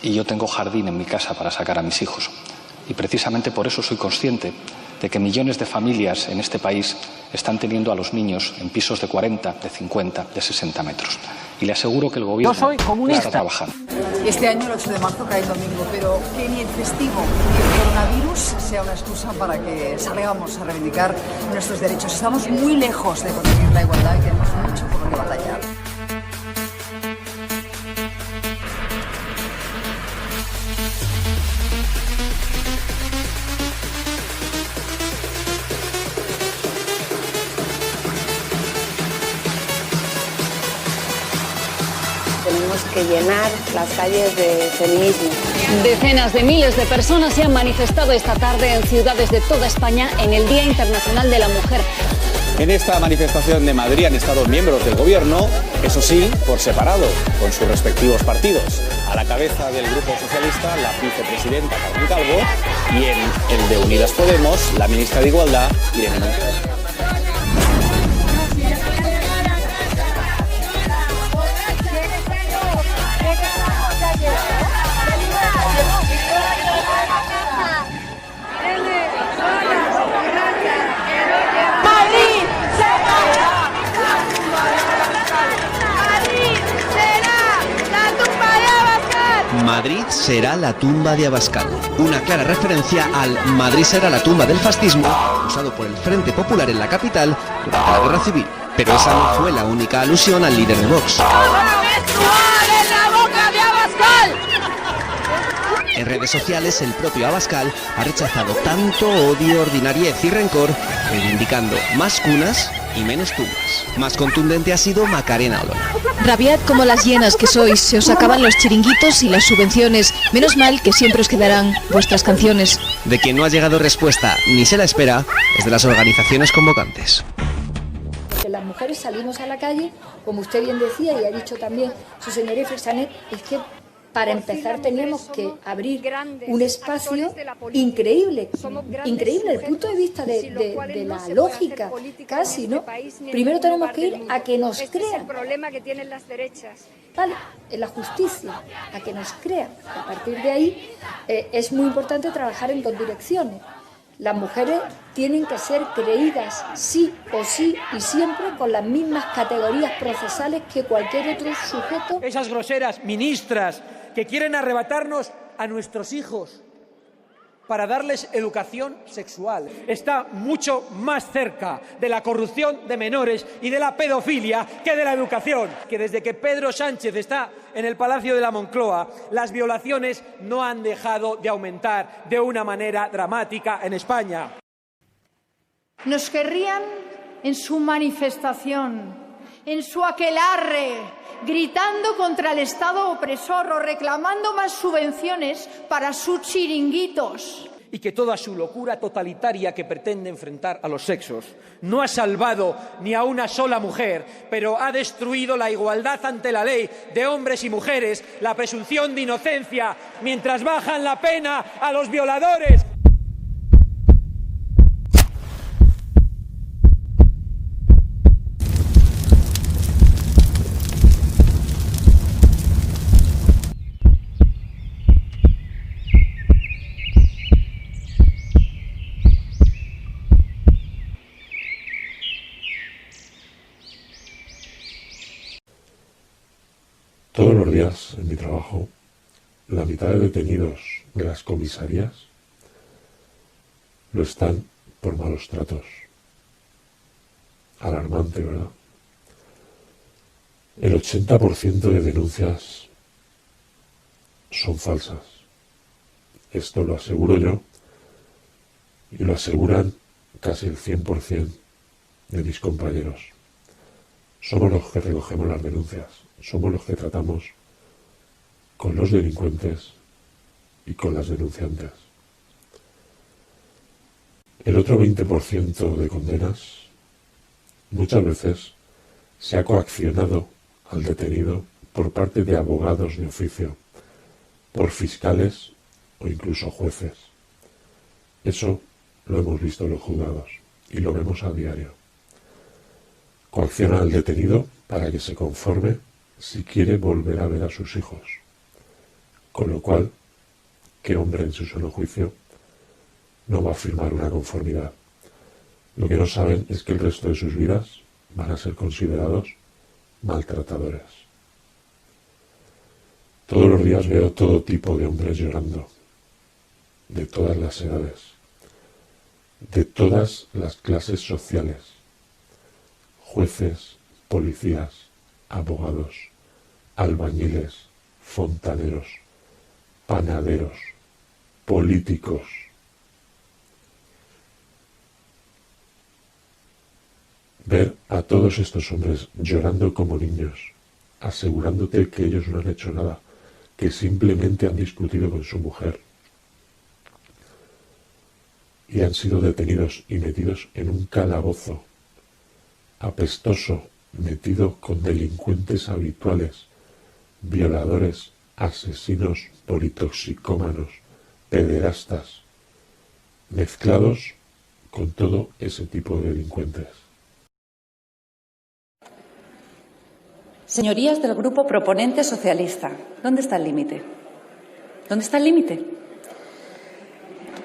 y yo tengo jardín en mi casa para sacar a mis hijos. Y precisamente por eso soy consciente de que millones de familias en este país están teniendo a los niños en pisos de 40, de 50, de 60 metros. Y le aseguro que el gobierno está trabajando. Este año el 8 de marzo cae el domingo, pero que ni el festivo ni el coronavirus sea una excusa para que salgamos a reivindicar nuestros derechos. Estamos muy lejos de conseguir la igualdad y tenemos mucho por lo que batallar. Tenemos que llenar las calles de feminismo. Decenas de miles de personas se han manifestado esta tarde en ciudades de toda España en el Día Internacional de la Mujer. En esta manifestación de Madrid han estado miembros del gobierno, eso sí, por separado, con sus respectivos partidos. A la cabeza del Grupo Socialista, la vicepresidenta Carmen Calvo, y en el de Unidas Podemos, la ministra de Igualdad, Irene Montero. Madrid será la tumba de Abascal, una clara referencia al Madrid será la tumba del fascismo usado por el Frente Popular en la capital durante la Guerra Civil. Pero esa no fue la única alusión al líder de Vox. En redes sociales, el propio Abascal ha rechazado tanto odio, ordinariez y rencor, reivindicando más cunas y menos tumbas. Más contundente ha sido Macarena Olona. Rabiad como las hienas que sois, se os acaban los chiringuitos y las subvenciones. Menos mal que siempre os quedarán vuestras canciones. De quien no ha llegado respuesta ni se la espera es de las organizaciones convocantes. Que las mujeres salimos a la calle, como usted bien decía y ha dicho también su señoría Freixanet, es que para empezar teníamos que abrir un espacio increíble desde el punto de vista de la lógica, casi, ¿no? Primero tenemos que ir a que nos crean, ¿vale? En la justicia, a que nos crean. A partir de ahí es muy importante trabajar en dos direcciones. Las mujeres tienen que ser creídas sí o sí y siempre con las mismas categorías procesales que cualquier otro sujeto. Esas groseras ministras que quieren arrebatarnos a nuestros hijos para darles educación sexual. Está mucho más cerca de la corrupción de menores y de la pedofilia que de la educación. Que desde que Pedro Sánchez está en el Palacio de la Moncloa, las violaciones no han dejado de aumentar de una manera dramática en España. Nos querrían en su manifestación, en su aquelarre, gritando contra el Estado opresor o reclamando más subvenciones para sus chiringuitos. Y que toda su locura totalitaria que pretende enfrentar a los sexos no ha salvado ni a una sola mujer, pero ha destruido la igualdad ante la ley de hombres y mujeres, la presunción de inocencia, mientras bajan la pena a los violadores. Todos los días en mi trabajo, la mitad de detenidos de las comisarías lo están por malos tratos. Alarmante, ¿verdad? El 80% de denuncias son falsas. Esto lo aseguro yo y lo aseguran casi el 100% de mis compañeros. Somos los que recogemos las denuncias. Somos los que tratamos con los delincuentes y con las denunciantes. El otro 20% de condenas muchas veces se ha coaccionado al detenido por parte de abogados de oficio, por fiscales o incluso jueces. Eso lo hemos visto en los juzgados y lo vemos a diario. Coacciona al detenido para que se conforme si quiere volver a ver a sus hijos. Con lo cual, ¿qué hombre en su sano juicio no va a firmar una conformidad? Lo que no saben es que el resto de sus vidas van a ser considerados maltratadores. Todos los días veo todo tipo de hombres llorando, de todas las edades, de todas las clases sociales, jueces, policías, abogados, albañiles, fontaneros, panaderos, políticos. Ver a todos estos hombres llorando como niños, asegurándote que ellos no han hecho nada, que simplemente han discutido con su mujer y han sido detenidos y metidos en un calabozo apestoso, metido con delincuentes habituales, violadores, asesinos, politoxicómanos, pederastas, mezclados con todo ese tipo de delincuentes. Señorías del Grupo Proponente Socialista, ¿dónde está el límite? ¿Dónde está el límite?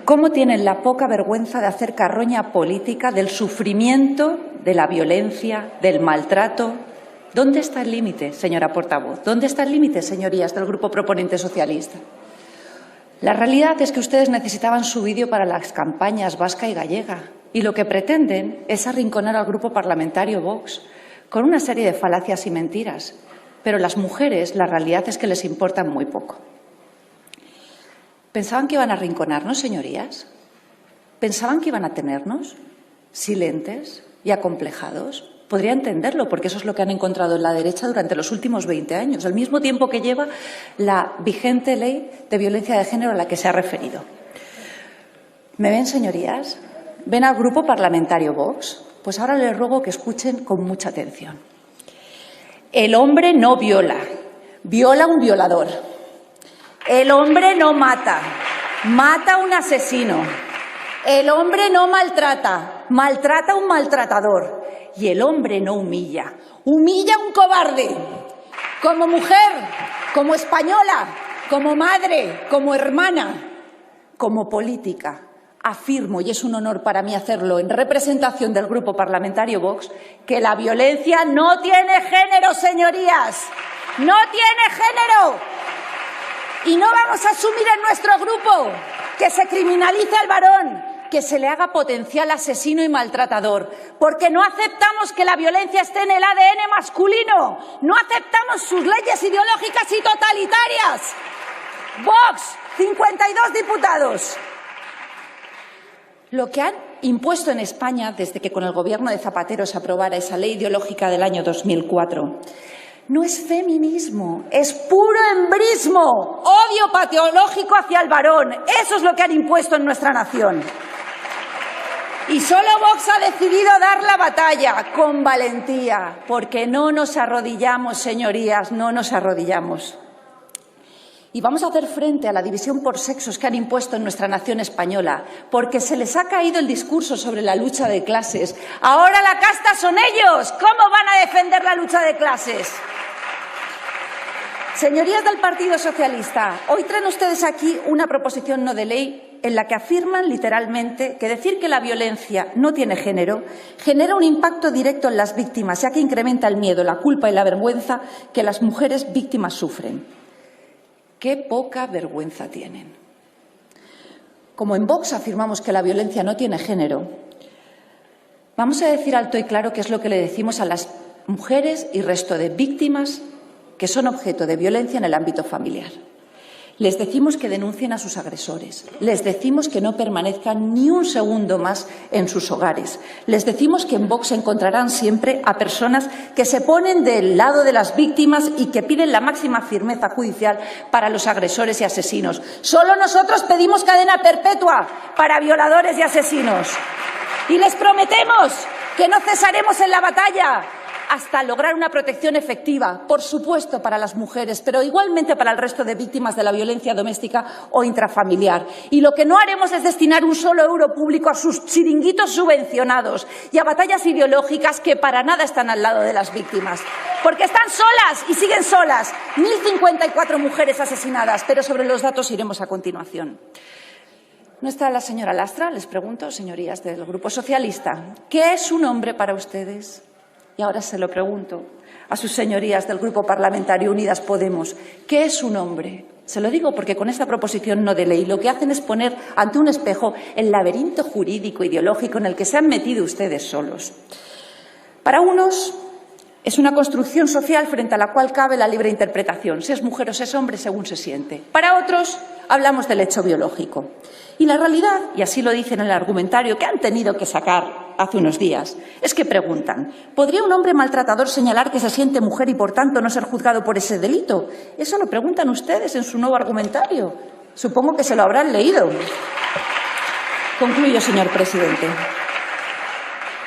¿Cómo tienen la poca vergüenza de hacer carroña política del sufrimiento, de la violencia, del maltrato? ¿Dónde está el límite, señora portavoz? ¿Dónde está el límite, señorías del Grupo Proponente Socialista? La realidad es que ustedes necesitaban su vídeo para las campañas vasca y gallega y lo que pretenden es arrinconar al Grupo Parlamentario Vox con una serie de falacias y mentiras. Pero las mujeres, la realidad es que les importan muy poco. ¿Pensaban que iban a arrinconarnos, señorías? ¿Pensaban que iban a tenernos silentes y acomplejados? Podría entenderlo, porque eso es lo que han encontrado en la derecha durante los últimos 20 años, al mismo tiempo que lleva la vigente ley de violencia de género a la que se ha referido. ¿Me ven, señorías? ¿Ven al Grupo Parlamentario Vox? Pues ahora les ruego que escuchen con mucha atención. El hombre no viola, viola un violador. El hombre no mata, mata a un asesino. El hombre no maltrata, maltrata a un maltratador. Y el hombre no humilla, humilla a un cobarde. Como mujer, como española, como madre, como hermana, como política. Afirmo, y es un honor para mí hacerlo en representación del Grupo Parlamentario Vox, que la violencia no tiene género, señorías. No tiene género. Y no vamos a asumir en nuestro grupo que se criminalice al varón, que se le haga potencial asesino y maltratador, porque no aceptamos que la violencia esté en el ADN masculino. No aceptamos sus leyes ideológicas y totalitarias. Vox, 52 diputados. Lo que han impuesto en España desde que con el gobierno de Zapatero se aprobara esa ley ideológica del año 2004 no es feminismo, es puro embrismo, odio patológico hacia el varón. Eso es lo que han impuesto en nuestra nación. Y solo Vox ha decidido dar la batalla con valentía, porque no nos arrodillamos, señorías, no nos arrodillamos. Y vamos a hacer frente a la división por sexos que han impuesto en nuestra nación española, porque se les ha caído el discurso sobre la lucha de clases. Ahora la casta son ellos. ¿Cómo van a defender la lucha de clases? Señorías del Partido Socialista, hoy traen ustedes aquí una proposición no de ley en la que afirman literalmente que decir que la violencia no tiene género genera un impacto directo en las víctimas, ya que incrementa el miedo, la culpa y la vergüenza que las mujeres víctimas sufren. ¡Qué poca vergüenza tienen! Como en Vox afirmamos que la violencia no tiene género, vamos a decir alto y claro qué es lo que le decimos a las mujeres y resto de víctimas que son objeto de violencia en el ámbito familiar. Les decimos que denuncien a sus agresores. Les decimos que no permanezcan ni un segundo más en sus hogares. Les decimos que en Vox encontrarán siempre a personas que se ponen del lado de las víctimas y que piden la máxima firmeza judicial para los agresores y asesinos. Solo nosotros pedimos cadena perpetua para violadores y asesinos. Y les prometemos que no cesaremos en la batalla, hasta lograr una protección efectiva, por supuesto para las mujeres, pero igualmente para el resto de víctimas de la violencia doméstica o intrafamiliar. Y lo que no haremos es destinar un solo euro público a sus chiringuitos subvencionados y a batallas ideológicas que para nada están al lado de las víctimas. Porque están solas y siguen solas. 1.054 mujeres asesinadas, pero sobre los datos iremos a continuación. ¿No está la señora Lastra? Les pregunto, señorías del Grupo Socialista, ¿qué es un hombre para ustedes? Y ahora se lo pregunto a sus señorías del Grupo Parlamentario Unidas Podemos, ¿qué es un hombre? Se lo digo porque con esta proposición no de ley lo que hacen es poner ante un espejo el laberinto jurídico ideológico en el que se han metido ustedes solos. Para unos es una construcción social frente a la cual cabe la libre interpretación, si es mujer o si es hombre según se siente. Para otros hablamos del hecho biológico. Y la realidad, y así lo dicen en el argumentario que han tenido que sacar hace unos días, es que preguntan, ¿podría un hombre maltratador señalar que se siente mujer y por tanto no ser juzgado por ese delito? Eso lo preguntan ustedes en su nuevo argumentario. Supongo que se lo habrán leído. Concluyo, señor presidente.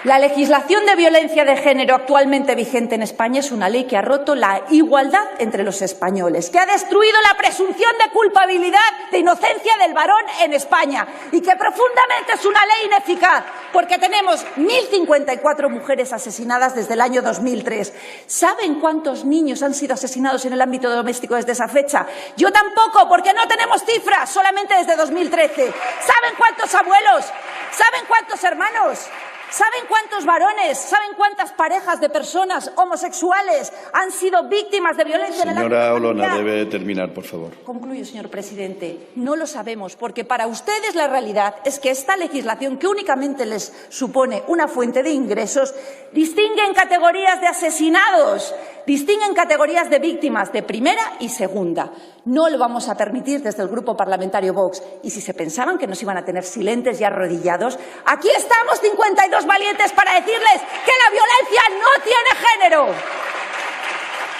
La legislación de violencia de género actualmente vigente en España es una ley que ha roto la igualdad entre los españoles, que ha destruido la presunción de culpabilidad de inocencia del varón en España y que profundamente es una ley ineficaz porque tenemos 1.054 mujeres asesinadas desde el año 2003. ¿Saben cuántos niños han sido asesinados en el ámbito doméstico desde esa fecha? Yo tampoco, porque no tenemos cifras, solamente desde 2013. ¿Saben cuántos abuelos? ¿Saben cuántos hermanos? ¿Saben cuántos varones, saben cuántas parejas de personas homosexuales han sido víctimas de violencia en el ámbito familiar? Señora Olona, debe terminar, por favor. Concluyo, señor presidente. No lo sabemos, porque para ustedes la realidad es que esta legislación, que únicamente les supone una fuente de ingresos, distingue en categorías de asesinados, distingue en categorías de víctimas de primera y segunda. No lo vamos a permitir desde el Grupo Parlamentario Vox. Y si se pensaban que nos iban a tener silentes y arrodillados, aquí estamos 52 valientes para decirles que la violencia no tiene género.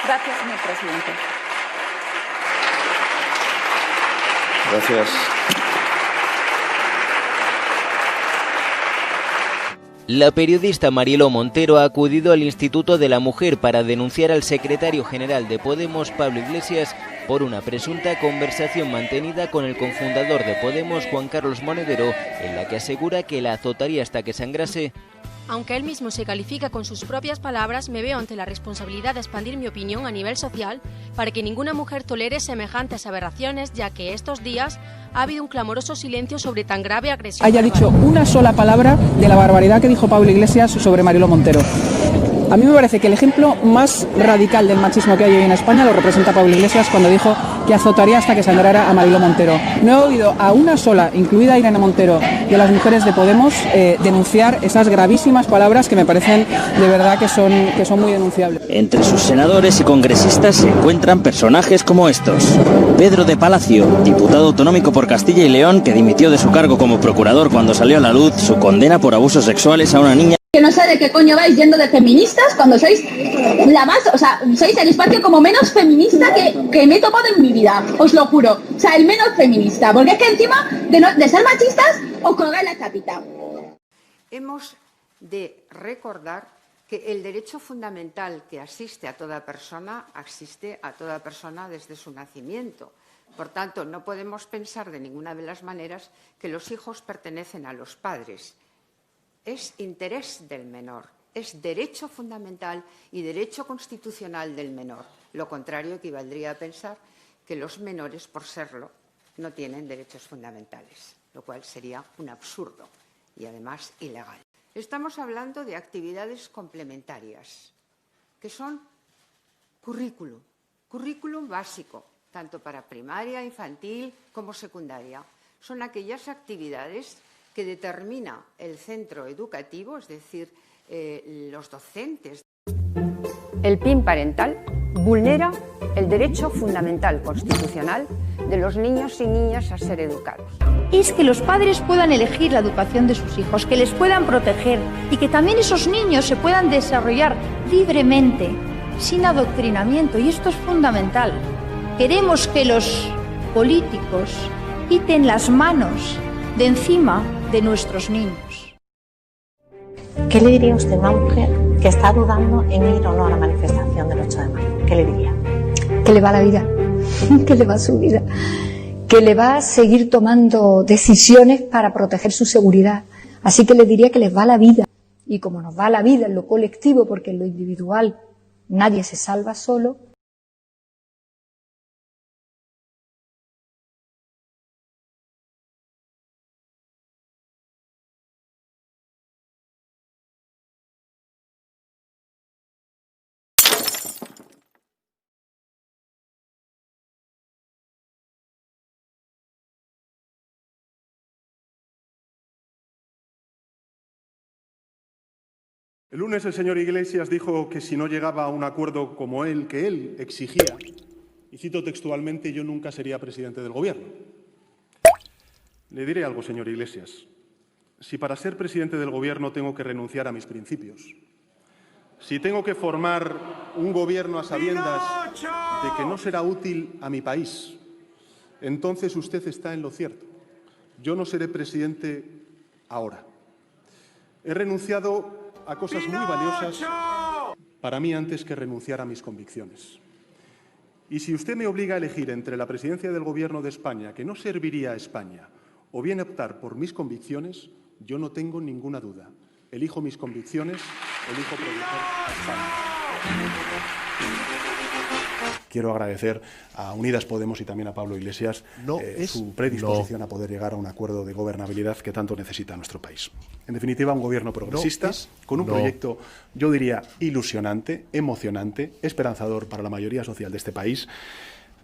Gracias, señor presidente. Gracias. La periodista Mariló Montero ha acudido al Instituto de la Mujer para denunciar al secretario general de Podemos, Pablo Iglesias, por una presunta conversación mantenida con el cofundador de Podemos, Juan Carlos Monedero, en la que asegura que la azotaría hasta que sangrase. Aunque él mismo se califica con sus propias palabras, me veo ante la responsabilidad de expandir mi opinión a nivel social para que ninguna mujer tolere semejantes aberraciones, ya que estos días ha habido un clamoroso silencio sobre tan grave agresión. Haya dicho una sola palabra de la barbaridad que dijo Pablo Iglesias sobre Mariló Montero. A mí me parece que el ejemplo más radical del machismo que hay hoy en España lo representa Pablo Iglesias cuando dijo que azotaría hasta que sangrara a Mariló Montero. No he oído a una sola, incluida Irene Montero, de las mujeres de Podemos denunciar esas gravísimas palabras que me parecen de verdad que son muy denunciables. Entre sus senadores y congresistas se encuentran personajes como estos. Pedro de Palacio, diputado autonómico por Castilla y León, que dimitió de su cargo como procurador cuando salió a la luz su condena por abusos sexuales a una niña. Que no sé de qué coño vais yendo de feministas cuando sois la más, o sea, sois el espacio como menos feminista que me he topado en mi vida, os lo juro. O sea, el menos feminista, porque es que encima de ser machistas os colgáis la chapita. Hemos de recordar que el derecho fundamental que asiste a toda persona desde su nacimiento. Por tanto, no podemos pensar de ninguna de las maneras que los hijos pertenecen a los padres. Es interés del menor, es derecho fundamental y derecho constitucional del menor. Lo contrario equivaldría a pensar que los menores, por serlo, no tienen derechos fundamentales, lo cual sería un absurdo y además ilegal. Estamos hablando de actividades complementarias, que son currículum básico, tanto para primaria, infantil como secundaria. Son aquellas actividades que determina el centro educativo, es decir, los docentes. El PIN parental vulnera el derecho fundamental constitucional de los niños y niñas a ser educados. Es que los padres puedan elegir la educación de sus hijos, que les puedan proteger y que también esos niños se puedan desarrollar libremente, sin adoctrinamiento, y esto es fundamental. Queremos que los políticos quiten las manos de encima de nuestros niños. ¿Qué le diría usted a una mujer que está dudando en ir o no a la manifestación del 8 de marzo, ¿qué le diría? Que le va la vida, que le va su vida, que le va a seguir tomando decisiones para proteger su seguridad. Así que le diría que les va la vida. Y como nos va la vida en lo colectivo, porque en lo individual nadie se salva solo. El lunes el señor Iglesias dijo que si no llegaba a un acuerdo como el que él exigía, y cito textualmente, yo nunca sería presidente del Gobierno. Le diré algo, señor Iglesias. Si para ser presidente del Gobierno tengo que renunciar a mis principios, si tengo que formar un Gobierno a sabiendas de que no será útil a mi país, entonces usted está en lo cierto. Yo no seré presidente ahora. He renunciado a cosas muy valiosas para mí antes que renunciar a mis convicciones. Y si usted me obliga a elegir entre la presidencia del Gobierno de España, que no serviría a España, o bien optar por mis convicciones, yo no tengo ninguna duda. Elijo mis convicciones, elijo proteger a España. Quiero agradecer a Unidas Podemos y también a Pablo Iglesias su predisposición a poder llegar a un acuerdo de gobernabilidad que tanto necesita nuestro país. En definitiva, un gobierno progresista, con un proyecto, yo diría, ilusionante, emocionante, esperanzador para la mayoría social de este país,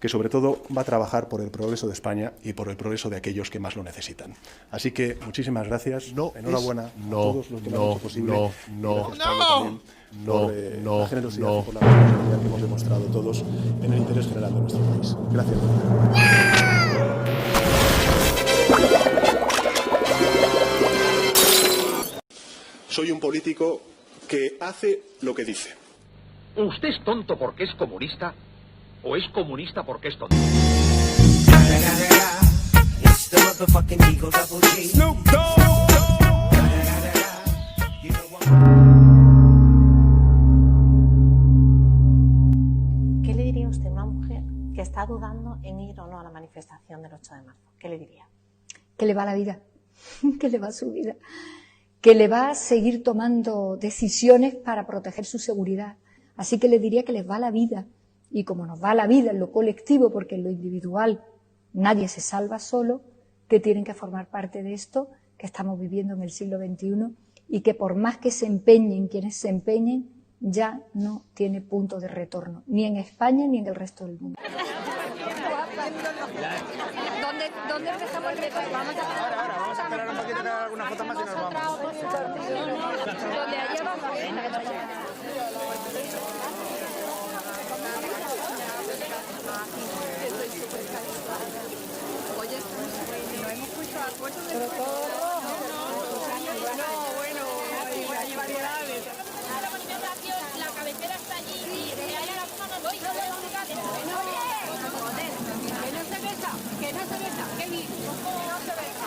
que sobre todo va a trabajar por el progreso de España y por el progreso de aquellos que más lo necesitan. Así que muchísimas gracias, enhorabuena a todos los que lo han hecho posible. Por la generosidad y por la responsabilidad que hemos demostrado todos en el interés general de nuestro país. Gracias. Soy un político que hace lo que dice. ¿Usted es tonto porque es comunista o es comunista porque es tonto? ¿Qué le diría usted a una mujer que está dudando en ir o no a la manifestación del 8 de marzo? ¿Qué le diría? Que le va la vida, que le va su vida, que le va a seguir tomando decisiones para proteger su seguridad. Así que le diría que les va la vida. Y como nos va la vida en lo colectivo, porque en lo individual nadie se salva solo, que tienen que formar parte de esto que estamos viviendo en el siglo XXI y que por más que se empeñen quienes se empeñen, ya no tiene punto de retorno, ni en España ni en el resto del mundo. ¿Dónde empezamos el reto? Vamos a esperar un poquito que haga alguna foto más y nos vamos. Donde haya vamos. Oye, no hemos puesto a acuerdo de hay variedades. La manifestación, la cabecera está allí y hay ahora mismo no doy. Que no se besa, que bien. No se besa.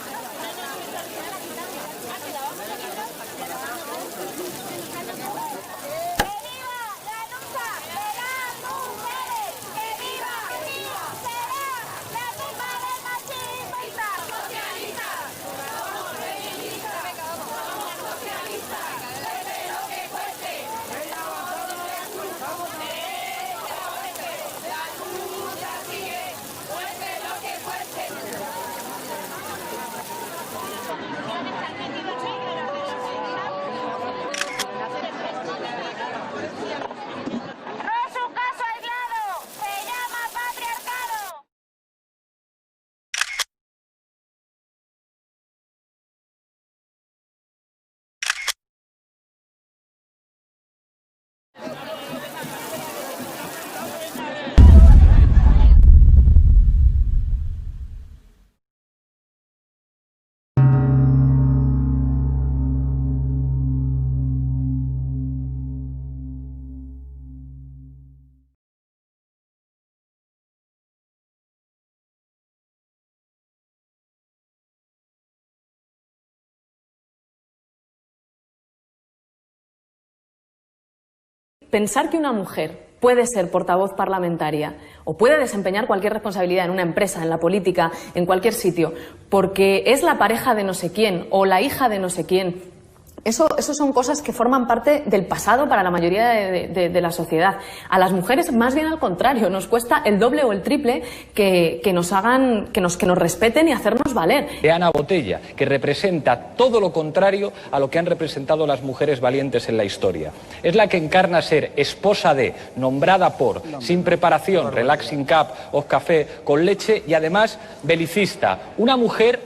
pensar que una mujer puede ser portavoz parlamentaria o puede desempeñar cualquier responsabilidad en una empresa, en la política, en cualquier sitio, porque es la pareja de no sé quién o la hija de no sé quién, eso son cosas que forman parte del pasado para la mayoría de la sociedad. A las mujeres, más bien al contrario, nos cuesta el doble o el triple que nos respeten y hacernos valer. De Ana Botella, que representa todo lo contrario a lo que han representado las mujeres valientes en la historia. Es la que encarna ser esposa de, nombrada por, sin preparación, relaxing cup o café con leche y además belicista. Una mujer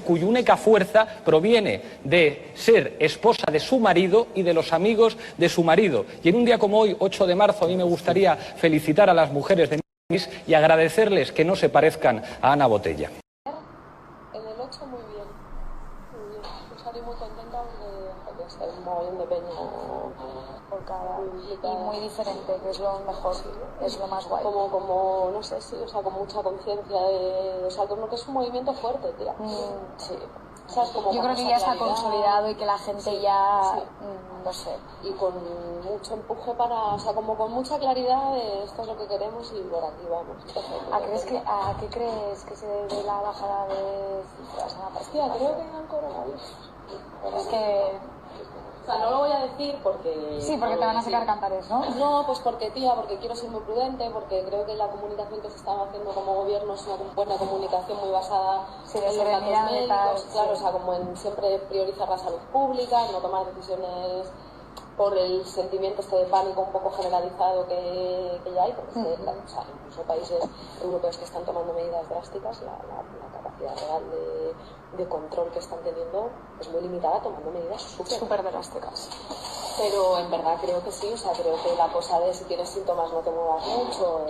cuya única fuerza proviene de ser esposa de su marido y de los amigos de su marido. Y en un día como hoy, 8 de marzo, a mí me gustaría felicitar a las mujeres de mi país y agradecerles que no se parezcan a Ana Botella. En el 8 muy bien. Yo salí muy contenta porque está un mogollón de peña volcada y muy diferente, que es lo mejor, es lo más guay. Como no sé, sí, o sea, con mucha conciencia o sea, como que es un movimiento fuerte, tía. Sí. ¿Sabes? Como yo creo que ya está consolidado y que la gente ya, no sé. Y con mucho empuje para, o sea, como con mucha claridad de esto es lo que queremos y por aquí vamos. ¿A qué crees que se debe la bajada de cifras? Hostia, creo que al coronavirus. Es que... O sea, no lo voy a decir porque... Sí, porque te van a sacar cantares, ¿no? No, pues porque, tía, porque quiero ser muy prudente, porque creo que la comunicación que se está haciendo como gobierno es una buena comunicación muy basada en los datos médicos, claro, o sea, como en siempre priorizar la salud pública, no tomar decisiones por el sentimiento este de pánico un poco generalizado que ya hay, porque o sea, incluso países europeos que están tomando medidas drásticas, la capacidad real de control que están teniendo es muy limitada, tomando medidas súper drásticas. Pero en verdad creo que sí, o sea, creo que la cosa de si tienes síntomas no te muevas mucho,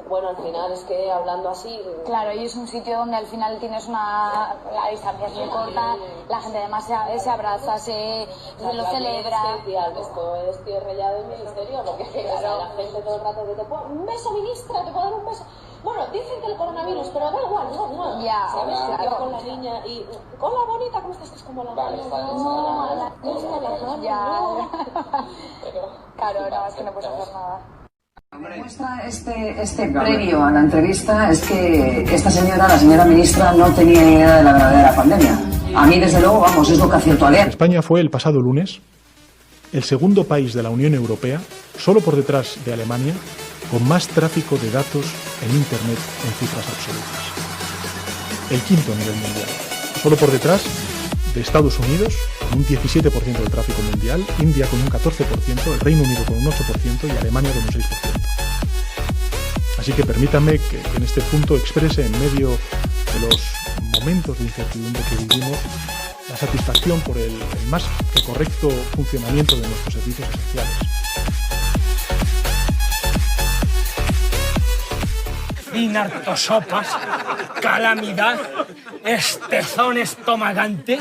bueno, al final es que hablando así... Claro, y es un sitio donde al final tienes la distancia es muy corta, la gente además se abraza, se lo celebra. Esto es tierra ya del ministerio, porque claro, la gente todo el rato te puedo un beso, ministra, te puedo dar un beso. Bueno, dicen que el coronavirus, pero da igual, no. Ya, ¿sabes? Claro, con la niña y con la bonita, ¿cómo estás? Que es como la bonita. Claro, no, es que no puedes hacer nada. Lo que demuestra este previo a la entrevista es que esta señora, la señora ministra, no tenía ni idea de la verdadera pandemia. A mí, desde luego, vamos, es lo que acierto a leer. España fue el pasado lunes el segundo país de la Unión Europea, solo por detrás de Alemania, con más tráfico de datos en Internet en cifras absolutas. El quinto a nivel mundial, solo por detrás de Estados Unidos, con un 17% del tráfico mundial, India con un 14%, el Reino Unido con un 8% y Alemania con un 6%. Así que permítanme que en este punto exprese en medio de los momentos de incertidumbre que vivimos la satisfacción por el más que correcto funcionamiento de nuestros servicios esenciales. Inartosopas, calamidad, estezón estomagante.